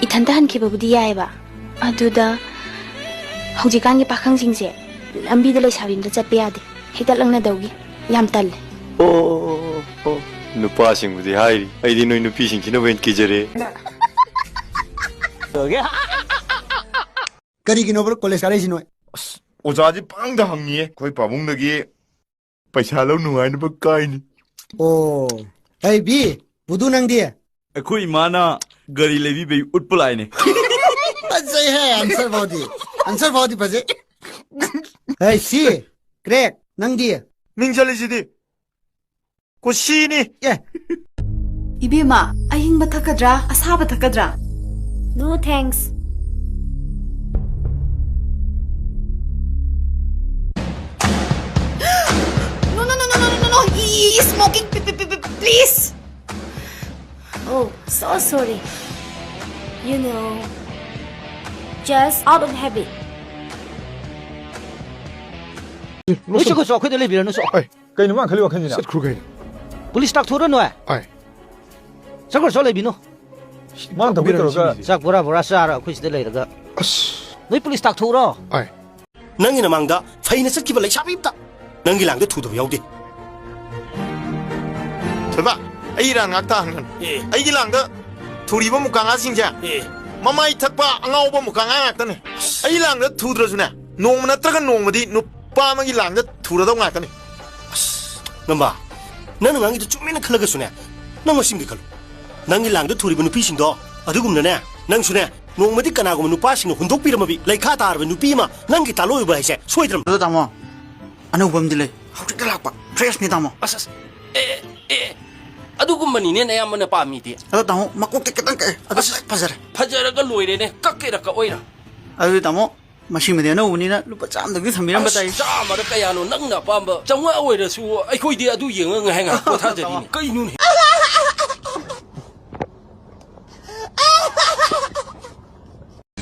इथंता हनखिबबुदी यायबा अदुदा हौजिकांगी पाखंगसिंगसे लंबीदा लेसाबिमदा चटपे यादे हेक्ता लंगनादौगी याम तल्ले ओ नुपासिंगबुदी हाइरी आइदी नोय नुपीसिंगसिना when किजरे करीगिनोबर college कारेसिनो ओजाजी पांगदा हंगिए कोई पाबुंगदगी पैसा लो नुआइनब काइनी ओ hey बी बुदु नंगदी अखोई माना गरी लेवी बे उठपलाइने अजय है आंसर बाउदी बजे hey सी क्रैक नंगदी मिंजलिसिदी कुशीनी ए इबेमा अहिंग थकद्रा असाब थकद्रा no thanks No, he's smoking, please. Oh, so sorry. You know, just out of habit. Nói cho cô khơi đây nó sợ. Cái nó mang khali wa khanjina. Set khru kai. Police tak thura no. Ai. Sao cô sợ lấy bino? Mang ta bitaro ka. Sak bora sa ra khoi sida lấy ra. Nói police tak thura. Ai. Nangi na mangda faina sat kiba lai sabi ta. Nangi lang da thu do yaudi. Ba ai ran ngak ta hangan. Ai gi lang da thuri ba mukanga singja. Mamai thakpa angau ba mukanga ngak ta ne. Ai lang da thu dra su ne. Nong na tra ga nong ma di nu pa ma gi lang da thura da ngak ta ne. Namba. Nang ngangi da chumena khalaga su ne. Nang masim gi khalu. Nangi lang da thuri ba nu pi sing do. Adugum na ne. Nang su ne. Nong ma di kana go nu pa sing hundok pi ra ma bi. Lai kha tar ba nu pi ma. Nangi ta loi ba hai se. Soidram. Do tamo. Anu bam dile. Hauti dalak pa. Fresh ni tamo. Asas. अदुगुम्बनी ने अयामन पामीती अदो तमो मकोक के केतन के अदो फजर फजरगा लोइरेने कक्केरा का ओइरा अदो तमो मशी में देनो उनी ना लुपा चाम दगी थमिरम बताई चाम र कयानो नंगना पाम्ब चंवा ओइरसु अखोइदि अदु येंग ngahanga कोथा जदिनि कइनु ने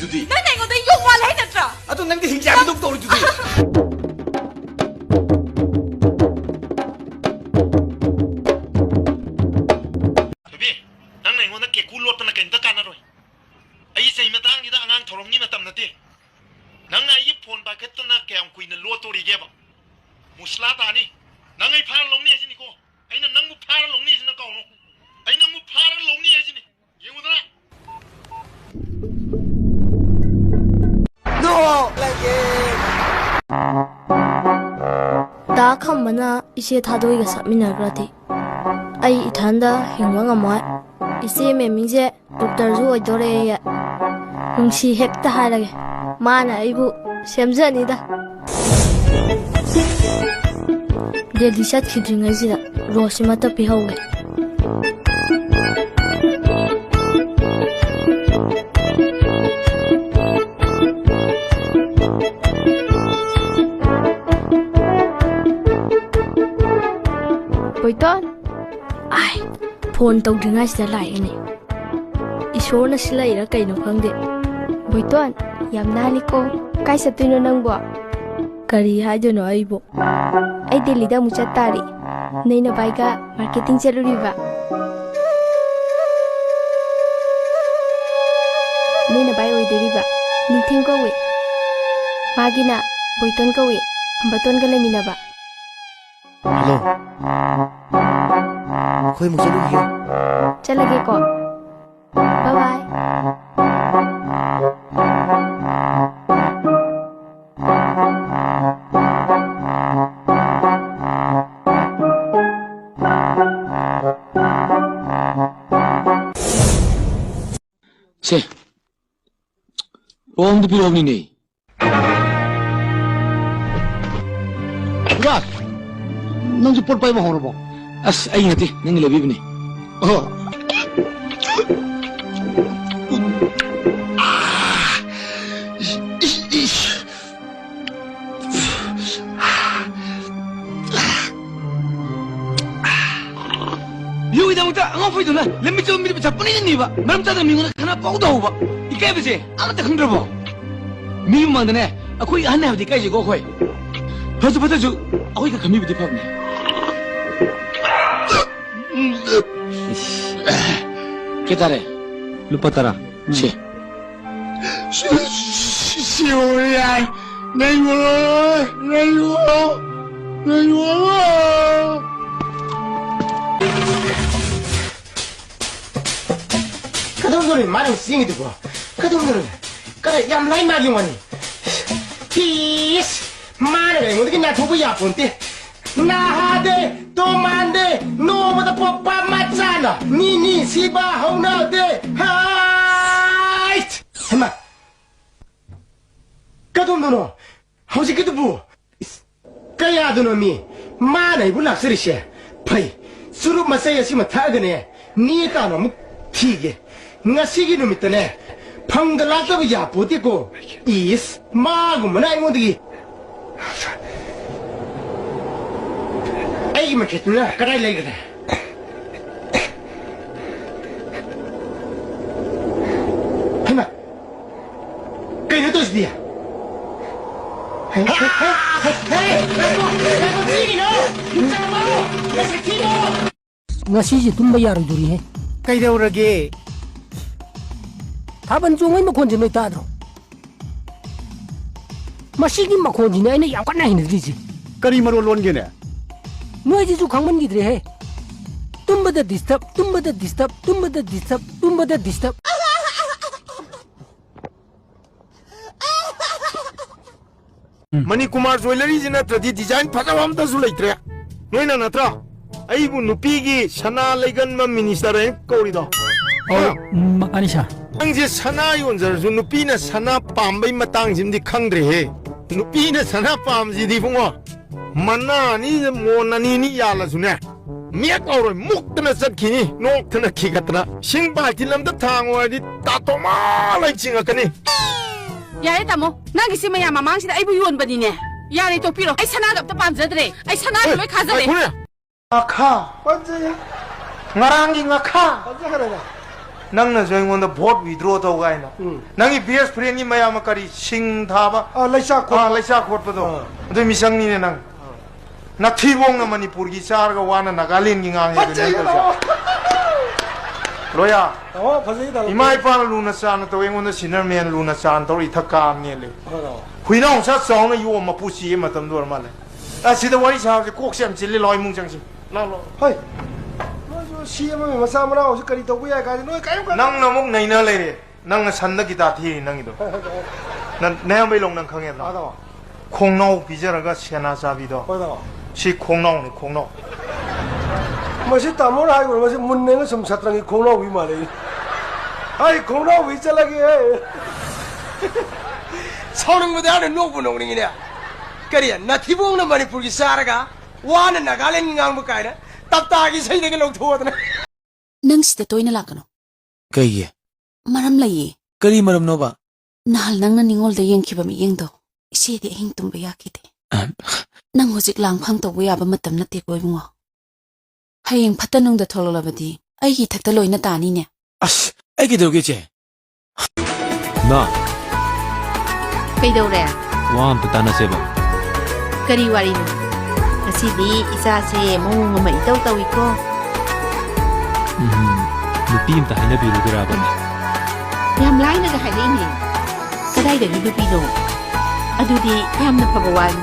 जुदी नंग नेगोदा योंग वाला है नत्रा अदु नंगदि हिंजा दुक तोरि जुदी Nang ai phone ba khet na kyam kuin lo to ri ge ba musla ta ni nang ai phar long ni ji ni ko ai na nang mu phar long ni ji na ka no ai nang mu phar long ni ji ni ye mu da no lage Da khamana ise thadoi ga samina grati ai ithanda hingwa ngamoi ise me mingje doctor ju oidore ya nungsi hekta harage mana ibu semjanida Delhi chat khidringa jira rosimata pihauge Boiton ai phone tawdringa sida lai ani Ishorna silaira kaino khangde Boiton yam naliko kai satino nangbo kari hajono aibo ai Delhi da mucha tari neina baiga marketing chaluriba neina bai oi deriba nithing ko we magina Boiton ko we ambaton ga lemina ba hello khoi mu chalu gi chalage ko bye bye से ओम the पिरोवनी नहीं Uras nang support pa mo hono bo अस आई नती नंग लेबी बने oh yu ida muta angau foi dona lemmi chom mi chapuni ni ba maram ta mi ngona khana pau da ba ikai bese ala ta khang bo mi mang dane akoi han na di kai je go khoi hosu pata ju akoi ka khami bi de pabne ¿Qué tal? Lupa tara. Sí. 시오야 내 유어 내 유어 내 유어 그동들은 말은 싱이 되고 그동들은 그래 얌라이 말이오니 피스 말을 어떻게 나 도부야 본때 나하데 도만데 노보다 뽀빠 맞잖아 니니 시바 홍나데 하이트 해마 그동들은 허지기도 부 까야도놈이 말을 불락스리시 파이 수룹 마사야 시마 타그네 니까노 튀게 ngasi기 numitane pangdala ya poti ko is magu manai ngondigi ai maketuna karai legre hema kaino tos dia ngasi tumba yaroduri he kaidawrage 타반 종의 마콘지 너희 따드로 마시기 마콘지네 아이네 양관 나이는 들이지 kari maro lon gene 너희 지주 강만 기들이 해 tumba다 디스탑 tumba다 디스탑 tumba다 디스탑 tumba다 디스탑 Mani Kumar Jewelry ji natradi design phajab amtasu leitre noina natra aibu nupi gi sana leigan ma minister e kaurido 아니샤 angje sana yonjar ju nupi na sana pambai matang jimdi khangdre he nupi na sana pam ji di bungo mana ni mona ni yala june miak auroi muktna satkini noktna khigatna singba tilamda thangwa di tatoma lai chingakani 야래 따모 나기 심어야 마망시다 아이부 유언버니네 야래 쪽비로 아이 사나가 없다 밤저들에 아이 사나가 왜 가져래 akha panjaya ngarangi ngakha panjaya nangna joingonda vote withdraw to gaina nangi bs friend ni mayam kari sing thaba laisa khot pado adu misang ni nang nathibong na manipur gi char ga wana nagaland gi ngang he loya imai pa luna chan to engon senior man luna chan to ri thakam ne le huina sa song na yu ma pu si ma tam dor ma le a sida wari sa kok sem chili loi mung chang sim lo hoi no si ma masa mara o kari to buya ga no kai ka nang na muk nei na le re nang na san da gi ta thi nang ido nan na mai long nang khang em na khong nau bi jar ga sena sa bi do si khong nau ni khong nau masi tamor hai ko masi munne nga sam satrangi khona hui male ai khona hui chala ge sauning mo daan no bu nong ni kariya nathibong na manipur gi saraga wana nagaland ngang mo kaina tapta gi sai de lok thodna nang sida toina lakano kaiye maram layi kari maram no ba nahal nangna ningol da yengkhiba mi yengdo isi de hing tumba yakide nang hojik lang phang to buya ba matam na te koi bungo hayeng phatanung da thololabadi ai gi thakta loina tani ne as ai ki doge che na kaidore wam ta na seba kari wari no asidi isa se mong ma itaw tawiko nupi am ta haina bi lu ra ba yam laina ga haidai ne kadai da ni dupi no adudi yam na pagawan